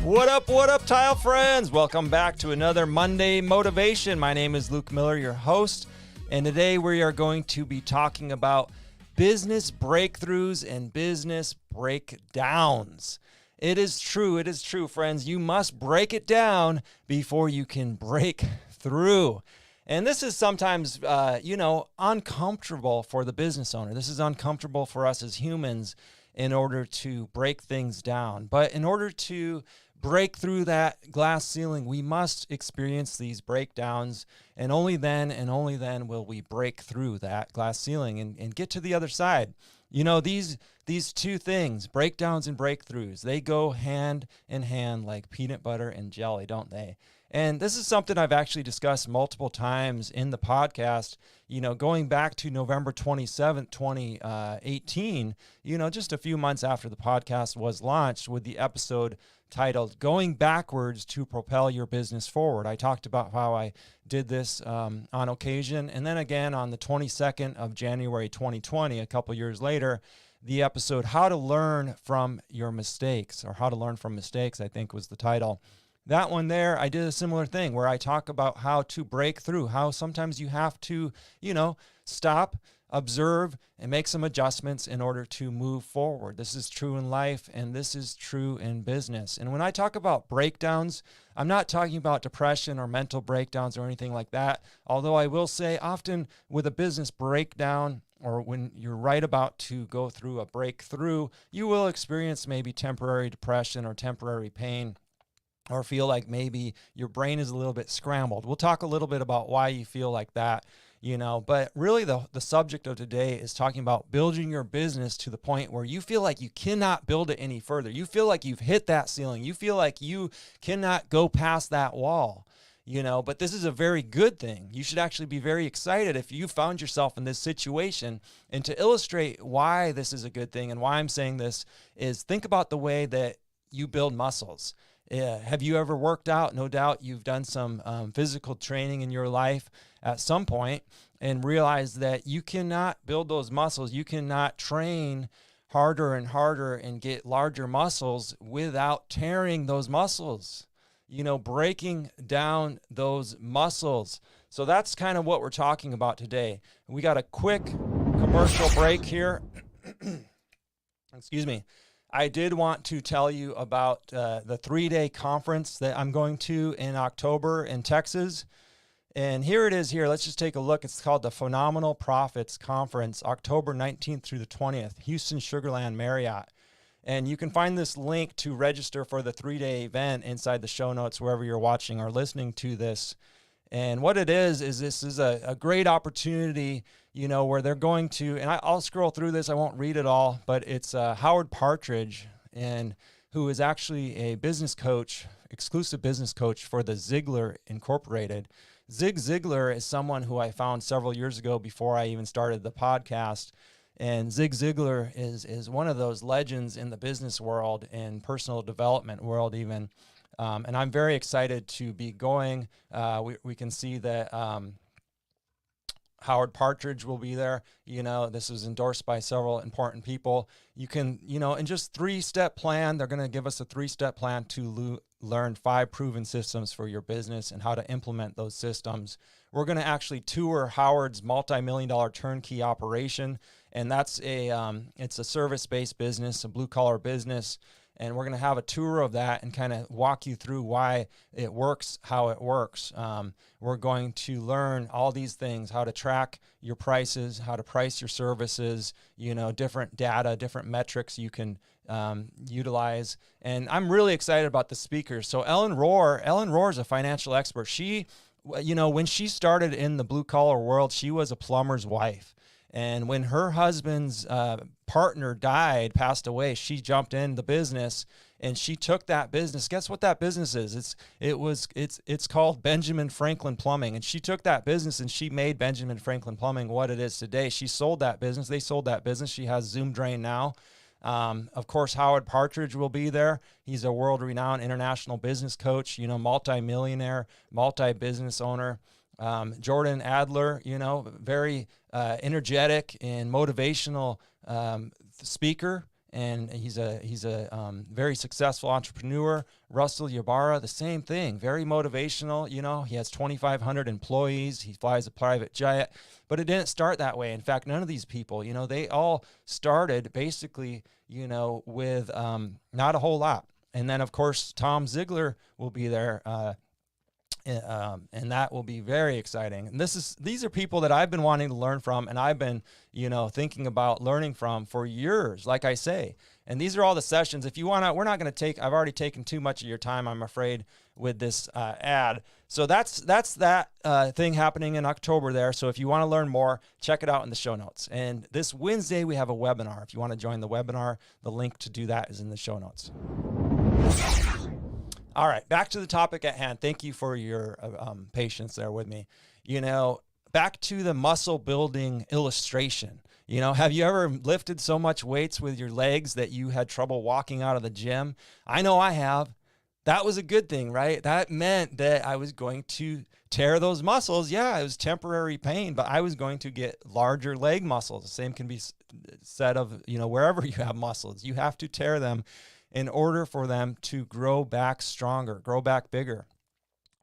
What up, tile friends? Welcome back to another Monday Motivation. My name is Luke Miller, your host, and today we are going to be talking about business breakthroughs and business breakdowns. It is true, friends. You must break it down before you can break through. And this is sometimes, uncomfortable for the business owner. This is uncomfortable for us as humans in order to break things down. But in order to break through that glass ceiling, we must experience these breakdowns, and only then will we break through that glass ceiling and get to the other side. You know, these two things, breakdowns and breakthroughs, they go hand in hand like peanut butter and jelly, don't they? And this is something I've actually discussed multiple times in the podcast, going back to November 27th, 2018, just a few months after the podcast was launched, with the episode titled Going Backwards to Propel Your Business Forward. I talked about how I did this on occasion. And then again on the 22nd of January 2020, a couple years later, the episode How to Learn from Your Mistakes, or How to Learn from Mistakes, I think was the title. That one there, I did a similar thing where I talk about how to break through, how sometimes you have to, stop, observe, and make some adjustments in order to move forward. This is true in life, and this is true in business. And when I talk about breakdowns, I'm not talking about depression or mental breakdowns or anything like that. Although I will say often with a business breakdown, or when you're right about to go through a breakthrough, you will experience maybe temporary depression or temporary pain, or feel like maybe your brain is a little bit scrambled. We'll talk a little bit about why you feel like that, but really the subject of today is talking about building your business to the point where you feel like you cannot build it any further. You feel like you've hit that ceiling. You feel like you cannot go past that wall, but this is a very good thing. You should actually be very excited if you found yourself in this situation. And to illustrate why this is a good thing and why I'm saying this is, think about the way that you build muscles. Have you ever worked out? No doubt you've done some physical training in your life at some point and realized that you cannot build those muscles. You cannot train harder and harder and get larger muscles without tearing those muscles, breaking down those muscles. So that's kind of what we're talking about today. We got a quick commercial break here. Excuse me. I did want to tell you about the 3-day conference that I'm going to in October in Texas. And here it is here. Let's just take a look. It's called the Phenomenal Profits Conference, October 19th through the 20th, Houston Sugarland Marriott. And you can find this link to register for the 3-day event inside the show notes wherever you're watching or listening to this. And what it is this is a great opportunity, where they're going to, and I'll scroll through this, I won't read it all, but it's Howard Partridge, and who is actually a business coach, exclusive business coach for the Ziglar Incorporated. Zig Ziglar is someone who I found several years ago before I even started the podcast. And Zig Ziglar is one of those legends in the business world and personal development world even. And I'm very excited to be going. We can see that Howard Partridge will be there. This was endorsed by several important people. You can, in just 3-step plan, they're going to give us a 3-step plan to learn 5 proven systems for your business and how to implement those systems. We're going to actually tour Howard's multi-million-dollar turnkey operation. And that's it's a service-based business, a blue-collar business. And we're going to have a tour of that and kind of walk you through why it works, how it works. We're going to learn all these things, how to track your prices, how to price your services, different data, different metrics you can utilize. And I'm really excited about the speakers. So Ellen Rohr is a financial expert. She, when she started in the blue collar world, she was a plumber's wife. And when her husband's partner passed away, she jumped in the business and she took that business. Guess what that business is? It's called Benjamin Franklin Plumbing. And she took that business and she made Benjamin Franklin Plumbing what it is today. She sold that business. They sold that business. She has Zoom Drain now. Of course, Howard Partridge will be there. He's a world-renowned international business coach, multi-millionaire, multi-business owner. Jordan Adler, very energetic and motivational speaker, and he's a very successful entrepreneur. Russell Ybarra, the same thing, very motivational. He has 2,500 employees. He flies a private jet, but it didn't start that way. In fact, none of these people, they all started basically, with not a whole lot. And then, of course, Tom Ziegler will be there. And that will be very exciting. And these are people that I've been wanting to learn from, and I've been, thinking about learning from for years, like I say. And these are all the sessions. If you want to, we're not going to I've already taken too much of your time, I'm afraid, with this ad. So that's that thing happening in October there. So if you want to learn more, check it out in the show notes. And this Wednesday, we have a webinar. If you want to join the webinar, the link to do that is in the show notes. All right, back to the topic at hand. Thank you for your patience there with me. Back to the muscle building illustration. Have you ever lifted so much weights with your legs that you had trouble walking out of the gym? I know I have. That was a good thing, right? That meant that I was going to tear those muscles. Yeah, it was temporary pain, but I was going to get larger leg muscles. The same can be said of, wherever you have muscles. You have to tear them in order for them to grow back stronger, grow back bigger.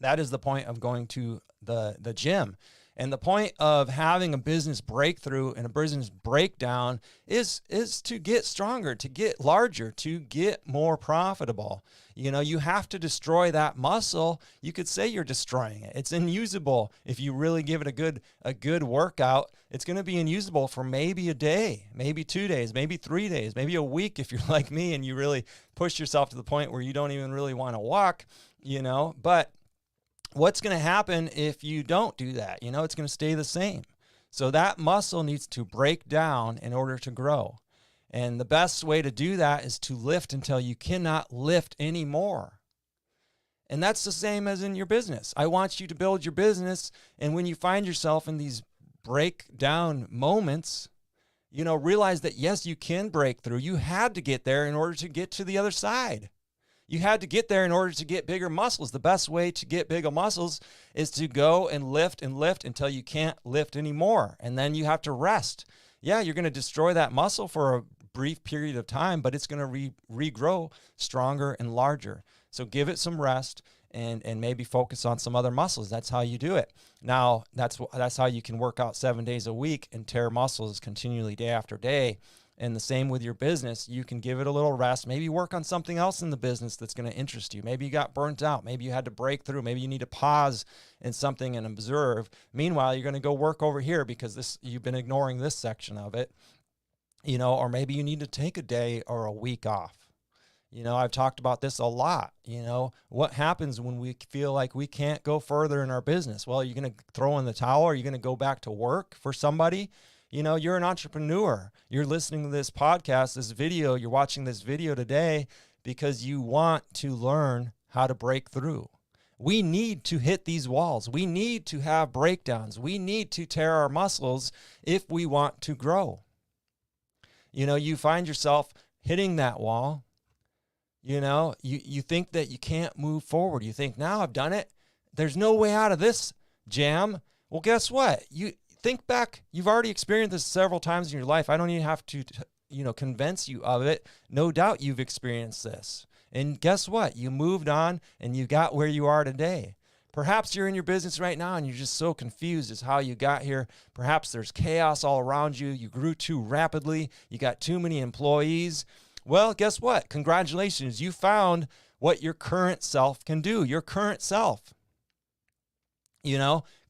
That is the point of going to the gym. And the point of having a business breakthrough and a business breakdown is to get stronger, to get larger, to get more profitable. You have to destroy that muscle. You could say you're destroying it. It's unusable. If you really give it a good workout, it's going to be unusable for maybe a day, maybe 2 days, maybe 3 days, maybe a week if you're like me and you really push yourself to the point where you don't even really want to walk, But what's going to happen if you don't do that? It's going to stay the same. So that muscle needs to break down in order to grow. And the best way to do that is to lift until you cannot lift anymore. And that's the same as in your business. I want you to build your business. And when you find yourself in these breakdown moments, realize that, yes, you can break through. You had to get there in order to get to the other side. You had to get there in order to get bigger muscles. The best way to get bigger muscles is to go and lift until you can't lift anymore. And then you have to rest. Yeah, you're going to destroy that muscle for a brief period of time, but it's going to regrow stronger and larger. So give it some rest and maybe focus on some other muscles. That's how you do it. Now, that's how you can work out 7 days a week and tear muscles continually day after day. And the same with your business. You can give it a little rest. Maybe work on something else in the business that's going to interest you. Maybe you got burnt out. Maybe you had to break through. Maybe you need to pause in something and observe. Meanwhile, you're going to go work over here because you've been ignoring this section of it. Or maybe you need to take a day or a week off. I've talked about this a lot. What happens when we feel like we can't go further in our business? Well, are you going to throw in the towel? Are you going to go back to work for somebody? You're an entrepreneur. You're listening to this podcast, this video. You're watching this video today because you want to learn how to break through. We need to hit these walls. We need to have breakdowns. We need to tear our muscles if we want to grow. You find yourself hitting that wall. You think that you can't move forward. You think, now I've done it. There's no way out of this jam. Well, guess what? You think back. You've already experienced this several times in your life. I don't even have to, convince you of it. No doubt you've experienced this. And guess what? You moved on and you got where you are today. Perhaps you're in your business right now and you're just so confused as how you got here. Perhaps there's chaos all around you. You grew too rapidly. You got too many employees. Well, guess what? Congratulations. You found what your current self can do, your current self.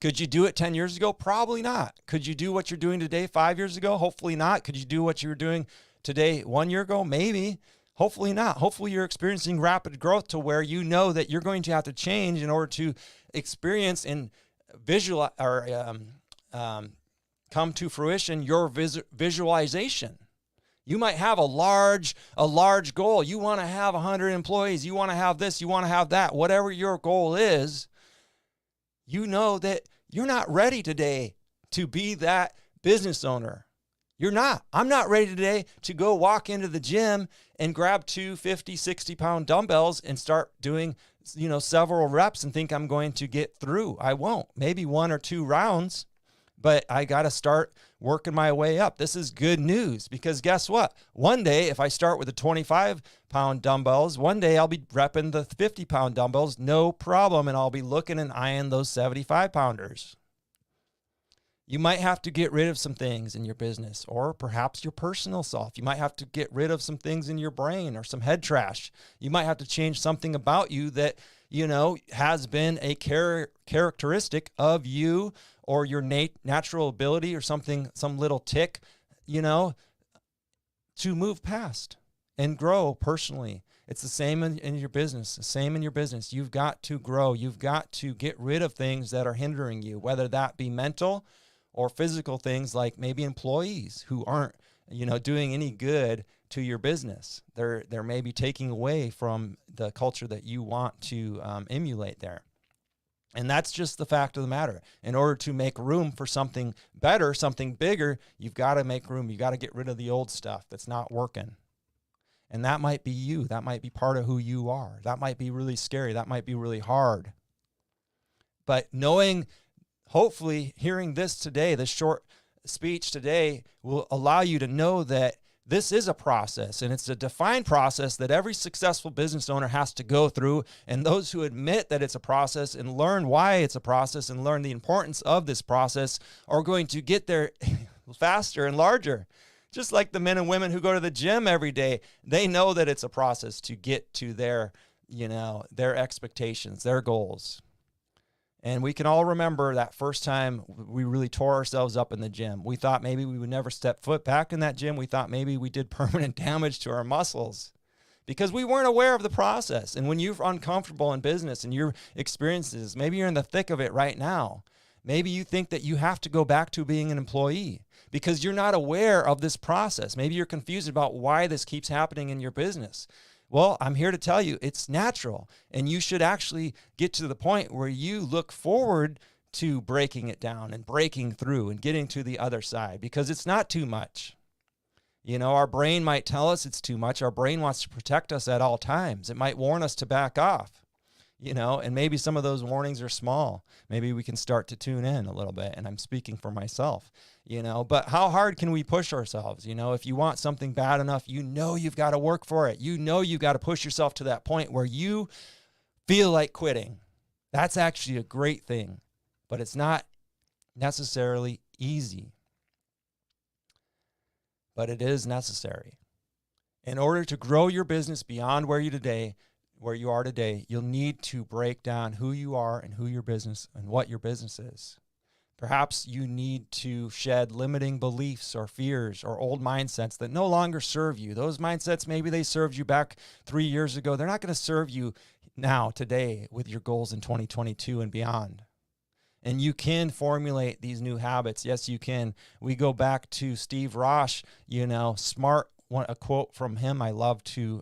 Could you do it 10 years ago? Probably not. Could you do what you're doing today 5 years ago? Hopefully not. Could you do what you were doing today 1 year ago? Maybe. Hopefully not. Hopefully you're experiencing rapid growth to where you know that you're going to have to change in order to experience and visualize or come to fruition your visualization. You might have a large goal. You want to have 100 employees. You want to have this. You want to have that. Whatever your goal is, you know that you're not ready today to be that business owner. You're not. I'm not ready today to go walk into the gym and grab 2 50, 60-pound dumbbells and start doing several reps and think I'm going to get through. I won't. Maybe 1 or 2 rounds, but I got to start working my way up. This is good news, because guess what? One day, if I start with the 25-pound dumbbells, one day I'll be repping the 50-pound dumbbells, no problem, and I'll be looking and eyeing those 75-pounders. You might have to get rid of some things in your business, or perhaps your personal self. You might have to get rid of some things in your brain or some head trash. You might have to change something about you that, has been a characteristic of you, or your natural ability, or something, some little tick, to move past and grow personally. It's the same in your business, the same in your business. You've got to grow. You've got to get rid of things that are hindering you, whether that be mental or physical things, like maybe employees who aren't, doing any good to your business. They're maybe taking away from the culture that you want to emulate there. And that's just the fact of the matter. In order to make room for something better, something bigger, you've got to make room. You've got to get rid of the old stuff that's not working. And that might be you. That might be part of who you are. That might be really scary. That might be really hard. But hopefully hearing this today, this short speech today, will allow you to know that this is a process, and it's a defined process that every successful business owner has to go through. And those who admit that it's a process and learn why it's a process and learn the importance of this process are going to get there faster and larger. Just like the men and women who go to the gym every day, they know that it's a process to get to their expectations, their goals. And we can all remember that first time we really tore ourselves up in the gym. We thought maybe we would never step foot back in that gym. We thought maybe we did permanent damage to our muscles because we weren't aware of the process. And when you're uncomfortable in business and your experiences, maybe you're in the thick of it right now. Maybe you think that you have to go back to being an employee because you're not aware of this process. Maybe you're confused about why this keeps happening in your business. Well, I'm here to tell you it's natural, and you should actually get to the point where you look forward to breaking it down and breaking through and getting to the other side, because it's not too much. Our brain might tell us it's too much. Our brain wants to protect us at all times. It might warn us to back off, and maybe some of those warnings are small. Maybe we can start to tune in a little bit, and I'm speaking for myself. But how hard can we push ourselves? If you want something bad enough, you've got to work for it. You've got to push yourself to that point where you feel like quitting. That's actually a great thing, but it's not necessarily easy. But it is necessary. In order to grow your business beyond where you are today, you'll need to break down who you are and who your business and what your business is. Perhaps you need to shed limiting beliefs or fears or old mindsets that no longer serve you. Those mindsets, maybe they served you back 3 years ago. They're not going to serve you now, today, with your goals in 2022 and beyond. And you can formulate these new habits. Yes, you can. We go back to Steve Rosh, smart, a quote from him I love to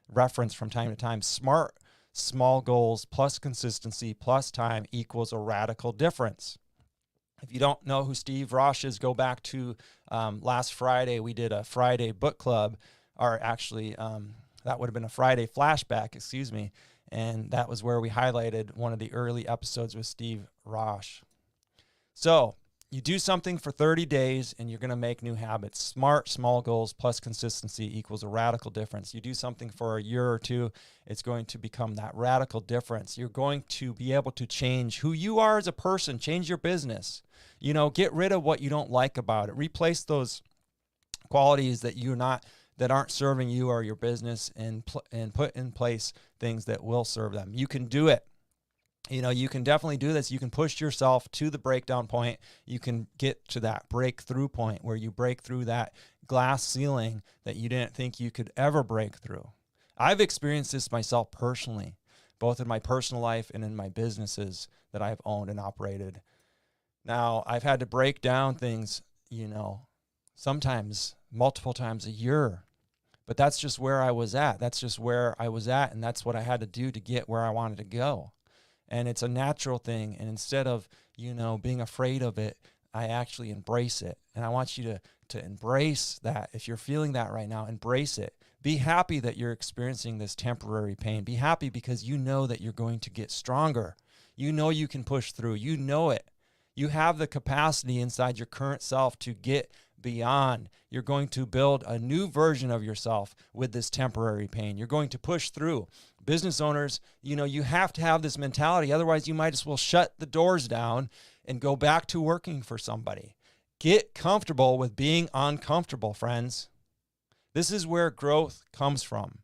reference from time to time. Smart, small goals plus consistency plus time equals a radical difference. If you don't know who Steve Rosh is, go back to last Friday. We did a Friday book club, or actually that would have been a Friday flashback, and that was where we highlighted one of the early episodes with Steve Rosh. So you do something for 30 days and you're going to make new habits. Smart, small goals plus consistency equals a radical difference. You do something for a year or two, it's going to become that radical difference. You're going to be able to change who you are as a person, change your business. Get rid of what you don't like about it. Replace those qualities that aren't serving you or your business, and put in place things that will serve them. You can do it. You can definitely do this. You can push yourself to the breakdown point. You can get to that breakthrough point where you break through that glass ceiling that you didn't think you could ever break through. I've experienced this myself personally, both in my personal life and in my businesses that I've owned and operated. Now, I've had to break down things, sometimes multiple times a year, but that's just where I was at. And that's what I had to do to get where I wanted to go. And it's a natural thing. And instead of, being afraid of it, I actually embrace it. And I want you to embrace that. If you're feeling that right now, embrace it. Be happy that you're experiencing this temporary pain. Be happy because you know that you're going to get stronger. You know you can push through. You know it. You have the capacity inside your current self to get beyond. You're going to build a new version of yourself with this temporary pain. You're going to push through. Business owners, you have to have this mentality. Otherwise, you might as well shut the doors down and go back to working for somebody. Get comfortable with being uncomfortable, friends. This is where growth comes from.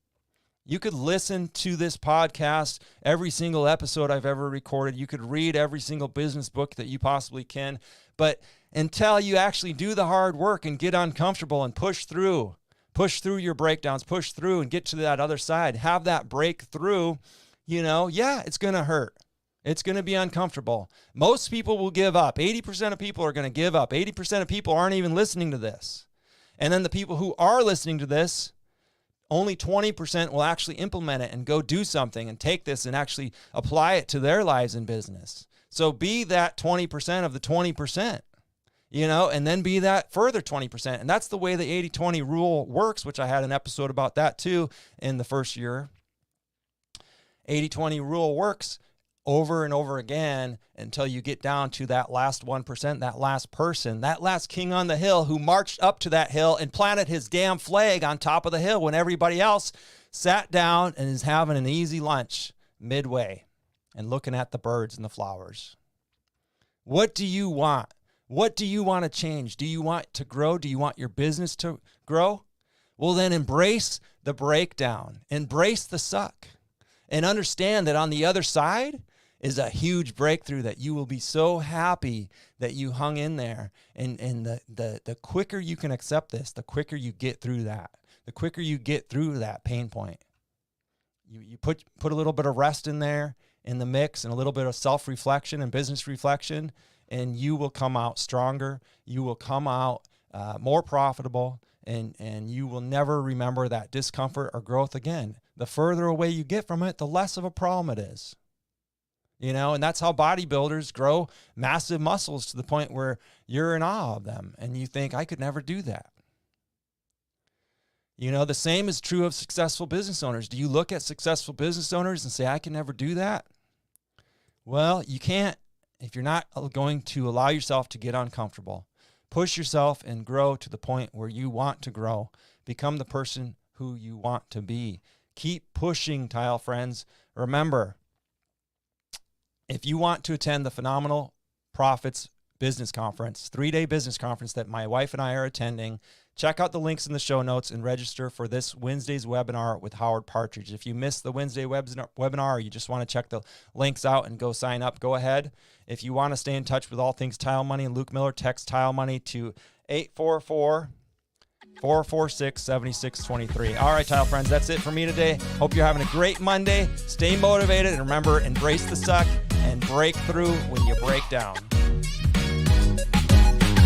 You could listen to this podcast, every single episode I've ever recorded. You could read every single business book that you possibly can. But until you actually do the hard work and get uncomfortable and push through your breakdowns, push through and get to that other side, have that breakthrough, it's going to hurt. It's going to be uncomfortable. Most people will give up. 80% of people are going to give up. 80% of people aren't even listening to this. And then the people who are listening to this, only 20% will actually implement it and go do something and take this and actually apply it to their lives and business. So be that 20% of the 20%, and then be that further 20%. And that's the way the 80-20 rule works, which I had an episode about that too in the first year. 80-20 rule works over and over again until you get down to that last 1%, that last person, that last king on the hill who marched up to that hill and planted his damn flag on top of the hill when everybody else sat down and is having an easy lunch midway and looking at the birds and the flowers. What do you want? What do you want to change? Do you want to grow? Do you want your business to grow? Well, then embrace the breakdown. Embrace the suck. And understand that on the other side is a huge breakthrough that you will be so happy that you hung in there. And the quicker you can accept this, the quicker you get through that. The quicker you get through that pain point. You put a little bit of rest in there in the mix and a little bit of self-reflection and business reflection, and you will come out stronger. You will come out more profitable, and you will never remember that discomfort or growth again. The further away you get from it, the less of a problem it is. And that's how bodybuilders grow massive muscles to the point where you're in awe of them and you think, I could never do that. The same is true of successful business owners. Do you look at successful business owners and say, I can never do that? Well, you can't if you're not going to allow yourself to get uncomfortable. Push yourself and grow to the point where you want to grow. Become the person who you want to be. Keep pushing, tile friends. Remember, if you want to attend the Phenomenal Profits Business Conference, 3-day business conference that my wife and I are attending, check out the links in the show notes and register for this Wednesday's webinar with Howard Partridge. If you missed the Wednesday webinar or you just want to check the links out and go sign up, go ahead. If you want to stay in touch with all things Tile Money and Luke Miller, text Tile Money to 844-446-7623. All right, Tile friends, that's it for me today. Hope you're having a great Monday. Stay motivated, and remember, embrace the suck and break through when you break down.